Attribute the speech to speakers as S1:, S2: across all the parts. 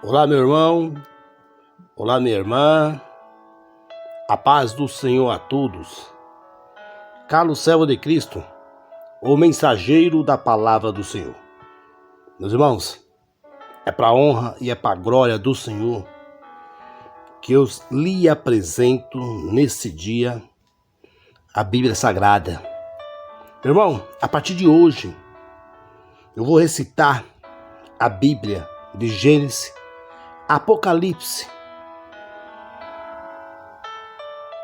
S1: Olá, meu irmão. Olá, minha irmã. A paz do Senhor a todos. Carlos Servo de Cristo, o mensageiro da palavra do Senhor. Meus irmãos, é para a honra e é para a glória do Senhor que eu lhe apresento nesse dia a Bíblia Sagrada. Meu irmão, a partir de hoje, eu vou recitar a Bíblia de Gênesis, Apocalipse,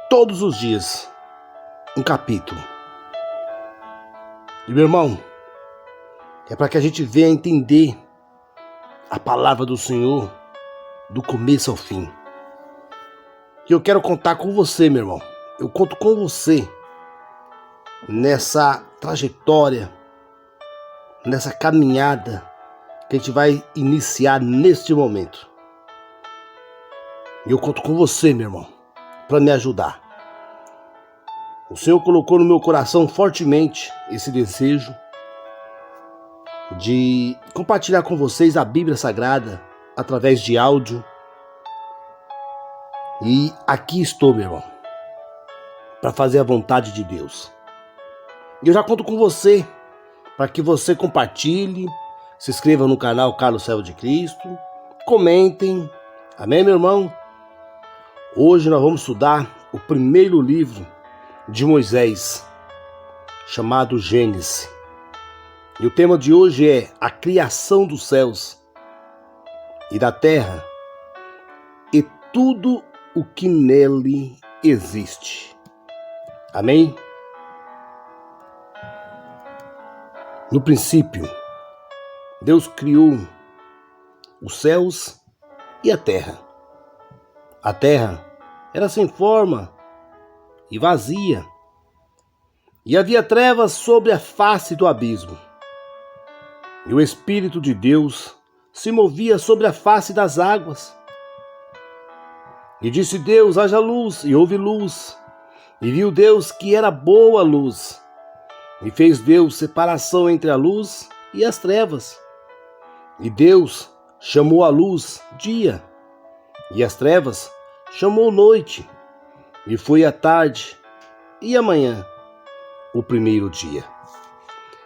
S1: todos os dias, um capítulo. E meu irmão, é para que a gente venha entender a palavra do Senhor do começo ao fim. E eu quero contar com você, meu irmão. Eu conto com você nessa trajetória, nessa caminhada que a gente vai iniciar neste momento. E eu conto com você, meu irmão, para me ajudar. O Senhor colocou no meu coração fortemente esse desejo de compartilhar com vocês a Bíblia Sagrada através de áudio. E aqui estou, meu irmão, para fazer a vontade de Deus. E eu já conto com você para que você compartilhe, se inscreva no canal Carlos Servo de Cristo, comentem. Amém, meu irmão? Hoje nós vamos estudar o primeiro livro de Moisés, chamado Gênesis. E o tema de hoje é a criação dos céus e da terra e tudo o que nele existe. Amém? No princípio, Deus criou os céus e a terra. A terra era sem forma e vazia, e havia trevas sobre a face do abismo. E o Espírito de Deus se movia sobre a face das águas. E disse Deus: haja luz, e houve luz. E viu Deus que era boa a luz. E fez Deus separação entre a luz e as trevas. E Deus chamou a luz dia, e as trevas chamou noite. E foi a tarde e a manhã, o primeiro dia.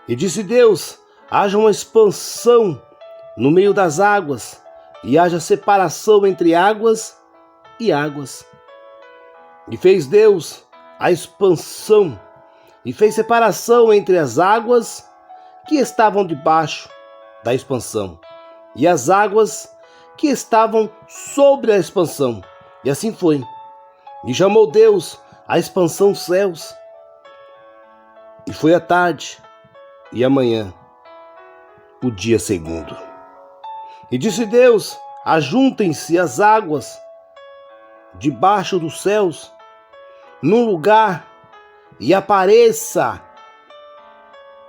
S1: E disse Deus: haja uma expansão no meio das águas, e haja separação entre águas e águas. E fez Deus a expansão, e fez separação entre as águas que estavam debaixo da expansão, e as águas que estavam sobre a expansão. E assim foi. E chamou Deus a expansão céus. E foi a tarde e a manhã, o dia segundo. E disse Deus: ajuntem-se as águas debaixo dos céus num lugar, e apareça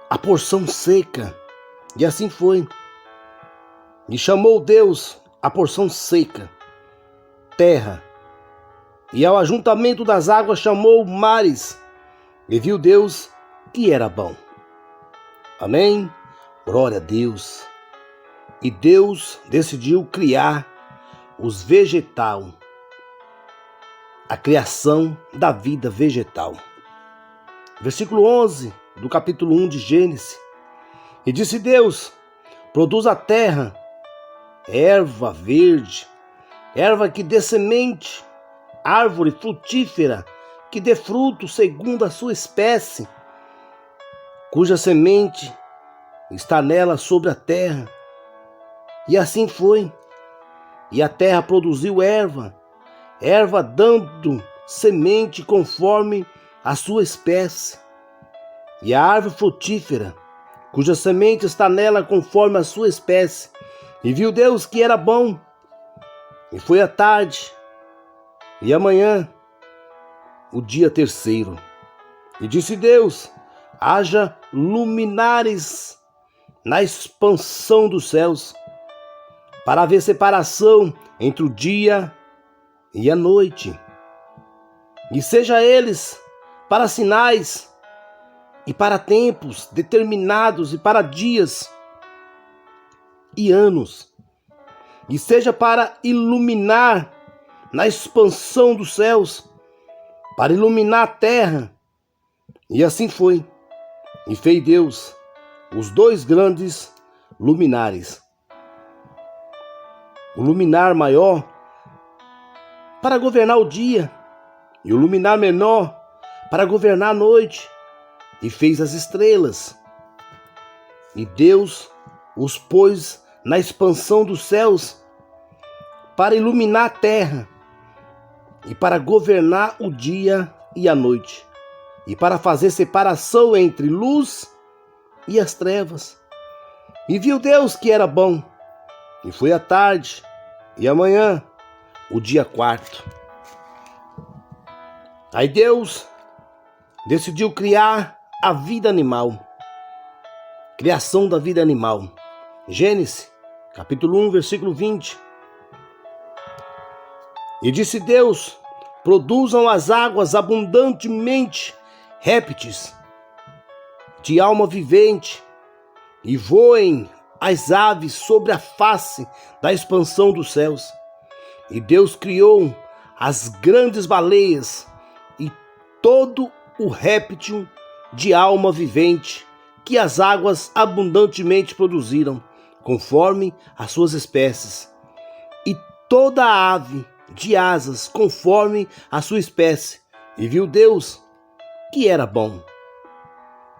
S1: a porção seca. E assim foi. E chamou Deus a porção seca terra, e ao ajuntamento das águas chamou mares. E viu Deus que era bom. Amém? Glória a Deus. E Deus decidiu criar os vegetal, a criação da vida vegetal. Versículo 11 do capítulo 1 de Gênesis. E disse Deus: produz a terra erva verde, erva que dê semente, árvore frutífera que dê fruto segundo a sua espécie, cuja semente está nela sobre a terra. E assim foi. E a terra produziu erva dando semente conforme a sua espécie, e a árvore frutífera, cuja semente está nela conforme a sua espécie. E viu Deus que era bom. E foi a tarde e a manhã, o dia terceiro. E disse Deus: haja luminares na expansão dos céus, para haver separação entre o dia e a noite, e seja eles para sinais, e para tempos determinados, e para dias e anos, e seja para iluminar na expansão dos céus, para iluminar a terra. E assim foi. E fez Deus os dois grandes luminares. O luminar maior para governar o dia, e o luminar menor para governar a noite. E fez as estrelas. E Deus os pôs na expansão dos céus para iluminar a terra, e para governar o dia e a noite, e para fazer separação entre luz e as trevas. E viu Deus que era bom, e foi a tarde e a manhã, o dia quarto. Aí Deus decidiu criar a vida animal, criação da vida animal. Gênesis, capítulo 1, versículo 20. E disse Deus: produzam as águas abundantemente répteis de alma vivente, e voem as aves sobre a face da expansão dos céus. E Deus criou as grandes baleias e todo o réptil de alma vivente que as águas abundantemente produziram, conforme as suas espécies, e toda a ave de asas conforme a sua espécie. E viu Deus que era bom.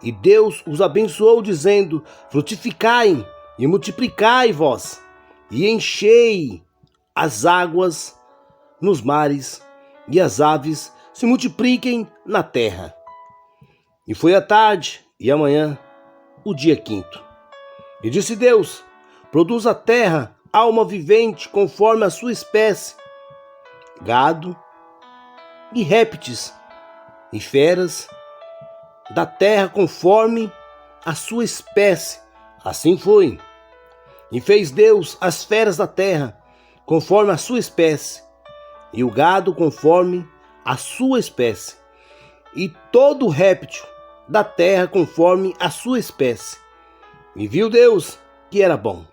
S1: E Deus os abençoou, dizendo: frutificai e multiplicai vós, e enchei as águas nos mares, e as aves se multipliquem na terra. E foi a tarde e a manhã, o dia quinto. E disse Deus: produz a terra alma vivente conforme a sua espécie, gado e répteis e feras da terra conforme a sua espécie. Assim foi. E fez Deus as feras da terra conforme a sua espécie, e o gado conforme a sua espécie, e todo réptil da terra conforme a sua espécie. E viu Deus que era bom.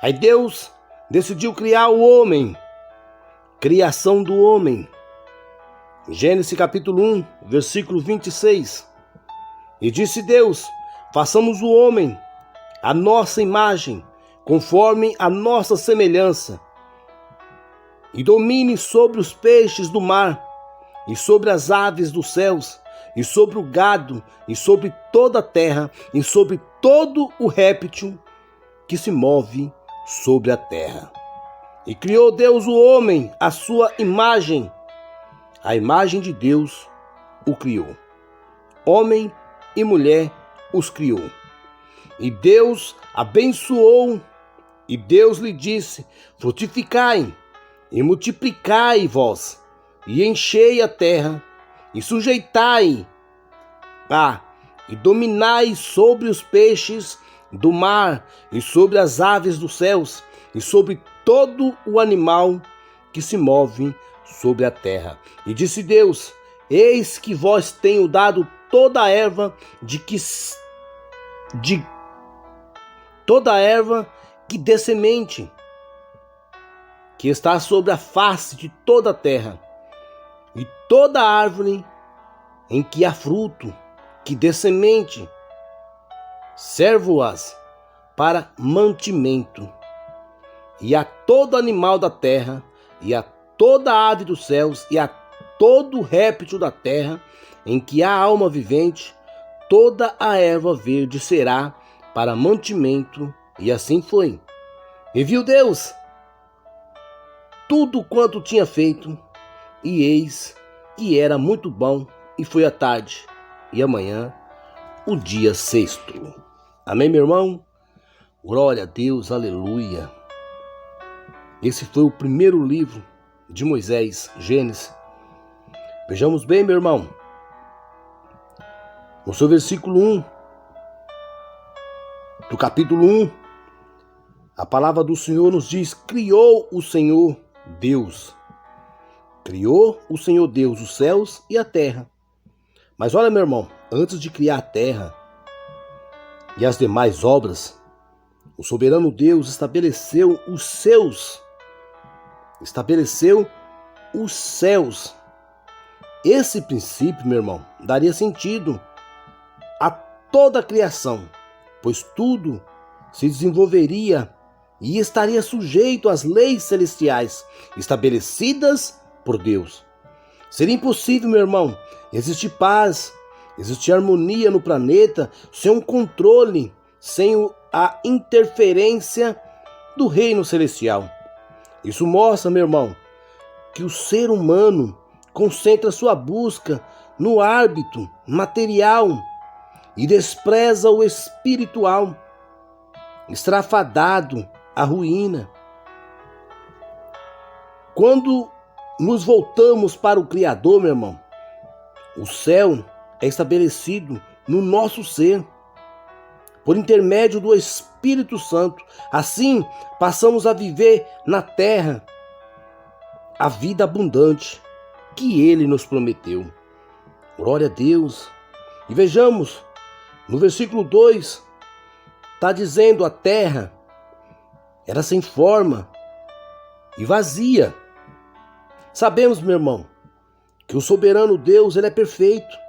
S1: Aí Deus decidiu criar o homem, criação do homem. Gênesis capítulo 1, versículo 26. E disse Deus: façamos o homem à nossa imagem, conforme a nossa semelhança, e domine sobre os peixes do mar, e sobre as aves dos céus, e sobre o gado, e sobre toda a terra, e sobre todo o réptil que se move sobre a terra. E criou Deus o homem à sua imagem, a imagem de Deus o criou. Homem e mulher os criou. E Deus abençoou, e Deus lhe disse: frutificai e multiplicai vós, e enchei a terra, e sujeitai-a, e dominai sobre os peixes do mar, e sobre as aves dos céus, e sobre todo o animal que se move sobre a terra. E disse Deus: eis que vós tenho dado toda a erva toda a erva que dê semente, que está sobre a face de toda a terra, e toda árvore em que há fruto, que dê semente, servo-as para mantimento, e a todo animal da terra, e a toda ave dos céus, e a todo réptil da terra, em que há alma vivente, toda a erva verde será para mantimento. E assim foi. E viu Deus tudo quanto tinha feito, e eis que era muito bom. E foi a tarde e a manhã, o dia sexto. Amém, meu irmão? Glória a Deus, aleluia. Esse foi o primeiro livro de Moisés, Gênesis. Vejamos bem, meu irmão, no seu versículo 1 do capítulo 1, a palavra do Senhor nos diz: criou o Senhor Deus. Criou o Senhor Deus os céus e a terra. Mas olha, meu irmão, antes de criar a terra e as demais obras, O soberano Deus estabeleceu os céus. Esse princípio, meu irmão, daria sentido a toda a criação, pois tudo se desenvolveria e estaria sujeito às leis celestiais estabelecidas por Deus. Seria impossível, meu irmão, existir paz, existir harmonia no planeta sem um controle, sem a interferência do reino celestial. Isso mostra, meu irmão, que o ser humano concentra sua busca no âmbito material e despreza o espiritual, estrafadado à ruína. Quando nos voltamos para o Criador, meu irmão, o céu é estabelecido no nosso ser, por intermédio do Espírito Santo. Assim, passamos a viver na terra a vida abundante que Ele nos prometeu. Glória a Deus. E vejamos, no versículo 2, está dizendo: a terra era sem forma e vazia. Sabemos, meu irmão, que o soberano Deus, Ele é perfeito.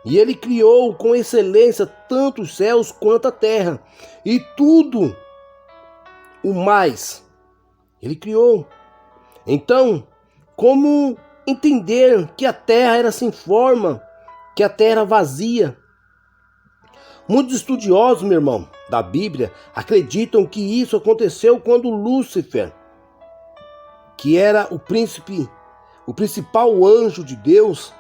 S1: E Ele criou com excelência tanto os céus quanto a terra. E tudo o mais Ele criou. Então, como entender que a terra era sem forma, que a terra era vazia? Muitos estudiosos, meu irmão, da Bíblia, acreditam que isso aconteceu quando Lúcifer, que era o principal anjo de Deus,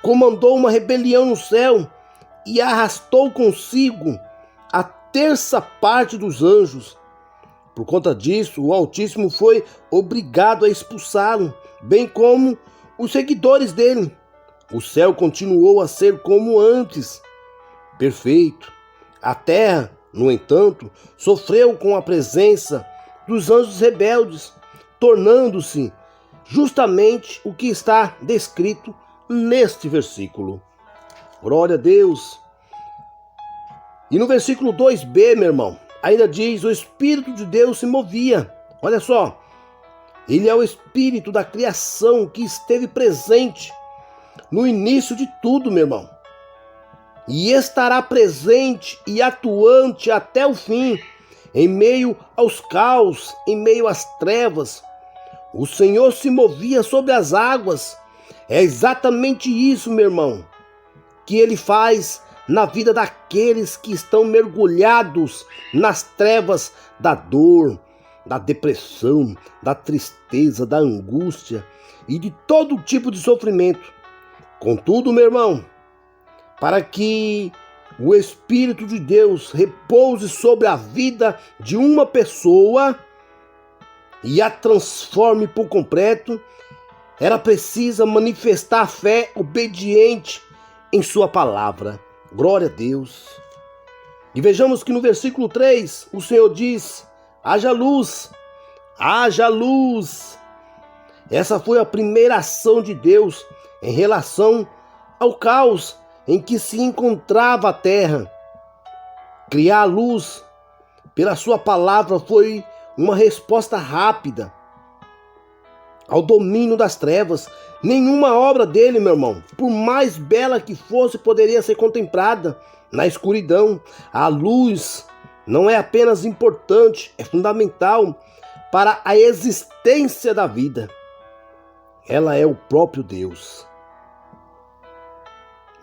S1: comandou uma rebelião no céu e arrastou consigo a terça parte dos anjos. Por conta disso, o Altíssimo foi obrigado a expulsá-lo, bem como os seguidores dele. O céu continuou a ser como antes, perfeito. A terra, no entanto, sofreu com a presença dos anjos rebeldes, tornando-se justamente o que está descrito neste versículo. Glória a Deus. E no versículo 2b, meu irmão, ainda diz: o Espírito de Deus se movia. Olha só, Ele é o Espírito da criação que esteve presente no início de tudo, meu irmão, e estará presente e atuante até o fim, em meio aos caos, em meio às trevas. O Senhor se movia sobre as águas. É exatamente isso, meu irmão, que Ele faz na vida daqueles que estão mergulhados nas trevas da dor, da depressão, da tristeza, da angústia e de todo tipo de sofrimento. Contudo, meu irmão, para que o Espírito de Deus repouse sobre a vida de uma pessoa e a transforme por completo, era preciso manifestar a fé obediente em sua palavra. Glória a Deus. E vejamos que no versículo 3, o Senhor diz: haja luz, haja luz. Essa foi a primeira ação de Deus em relação ao caos em que se encontrava a terra. Criar a luz pela sua palavra foi uma resposta rápida ao domínio das trevas. Nenhuma obra dele, meu irmão, por mais bela que fosse, poderia ser contemplada na escuridão. A luz não é apenas importante, é fundamental para a existência da vida. Ela é o próprio Deus.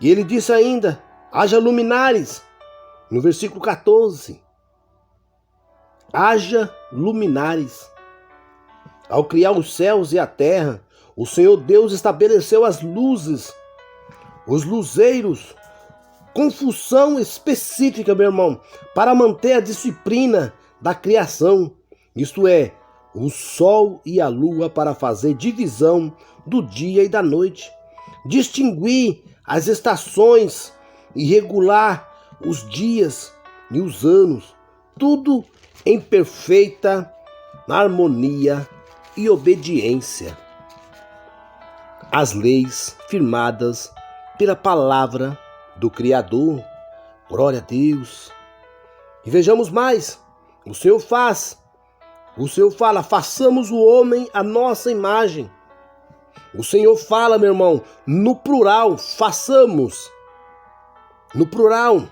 S1: E ele disse ainda: haja luminares, no versículo 14. Haja luminares. Ao criar os céus e a terra, o Senhor Deus estabeleceu as luzes, os luzeiros, com função específica, meu irmão, para manter a disciplina da criação. Isto é, o sol e a lua, para fazer divisão do dia e da noite, distinguir as estações e regular os dias e os anos, tudo em perfeita harmonia e obediência às leis firmadas pela palavra do Criador. Glória a Deus. E vejamos mais, O Senhor faz. O Senhor fala, façamos o homem à nossa imagem. O Senhor fala, meu irmão, no plural, façamos. No plural.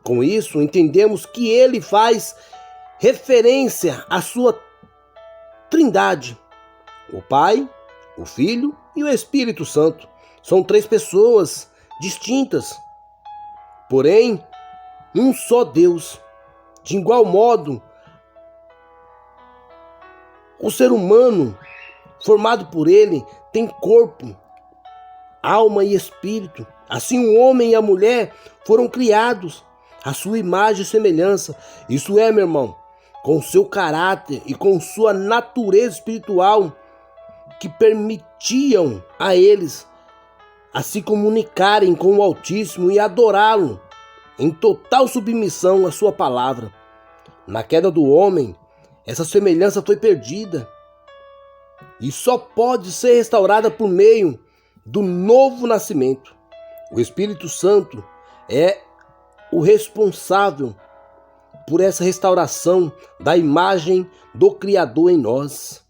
S1: Com isso, entendemos que ele faz referência à sua trindade. O Pai, o Filho e o Espírito Santo. São três pessoas distintas, porém, um só Deus. De igual modo, o ser humano, formado por ele, tem corpo, alma e espírito. Assim o homem e a mulher foram criados à sua imagem e semelhança. Isso é, meu irmão, com o seu caráter e com sua natureza espiritual, que permitiam a eles a se comunicarem com o Altíssimo e adorá-lo em total submissão à sua palavra. Na queda do homem, essa semelhança foi perdida e só pode ser restaurada por meio do novo nascimento. O Espírito Santo é o responsável por essa restauração da imagem do Criador em nós.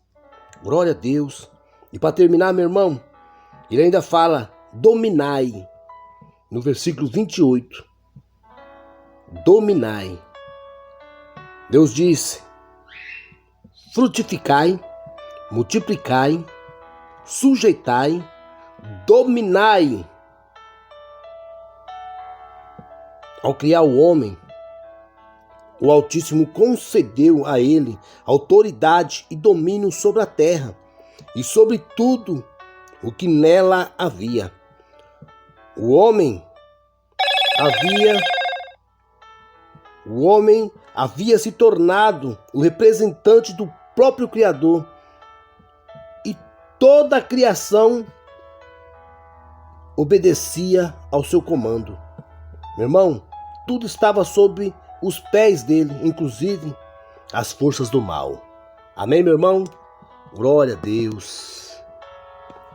S1: Glória a Deus. E para terminar, meu irmão, ele ainda fala, dominai, no versículo 28. Dominai. Deus disse, frutificai, multiplicai, sujeitai, dominai. Ao criar o homem, o Altíssimo concedeu a ele autoridade e domínio sobre a terra e sobre tudo o que nela havia. O homem havia se tornado o representante do próprio Criador e toda a criação obedecia ao seu comando. Meu irmão, tudo estava sob os pés dele, inclusive as forças do mal. Amém, meu irmão? Glória a Deus.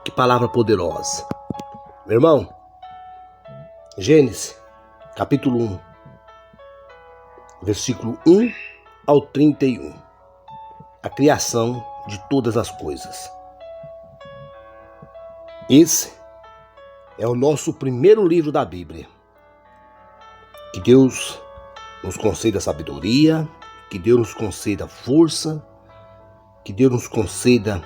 S1: Que palavra poderosa. Meu irmão, Gênesis, capítulo 1, versículo 1 ao 31. A criação de todas as coisas. Esse é o nosso primeiro livro da Bíblia. Que Deus nos conceda sabedoria, que Deus nos conceda força, que Deus nos conceda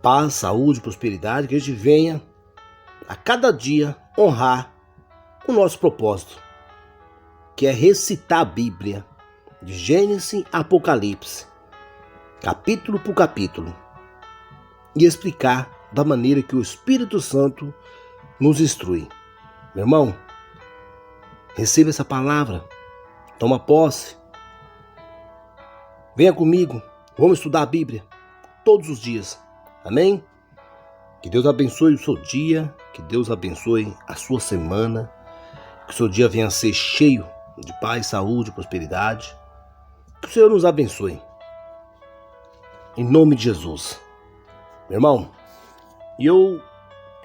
S1: paz, saúde, prosperidade, que a gente venha a cada dia honrar o nosso propósito, que é recitar a Bíblia, de Gênesis a Apocalipse, capítulo por capítulo, e explicar da maneira que o Espírito Santo nos instrui. Meu irmão, receba essa palavra, toma posse, venha comigo, vamos estudar a Bíblia todos os dias, amém? Que Deus abençoe o seu dia, que Deus abençoe a sua semana, que o seu dia venha a ser cheio de paz, saúde, prosperidade, que o Senhor nos abençoe, em nome de Jesus. Meu irmão, e eu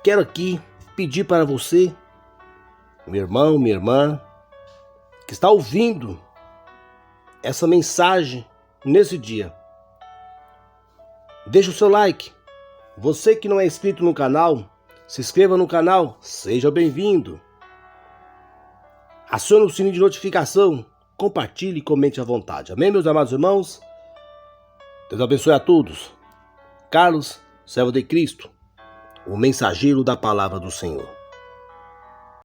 S1: quero aqui pedir para você, meu irmão, minha irmã, que está ouvindo essa mensagem nesse dia, deixa o seu like. Você que não é inscrito no canal, se inscreva no canal, seja bem-vindo. Acione o sininho de notificação, compartilhe e comente à vontade. Amém, meus amados irmãos? Deus abençoe a todos. Carlos, servo de Cristo, o mensageiro da palavra do Senhor.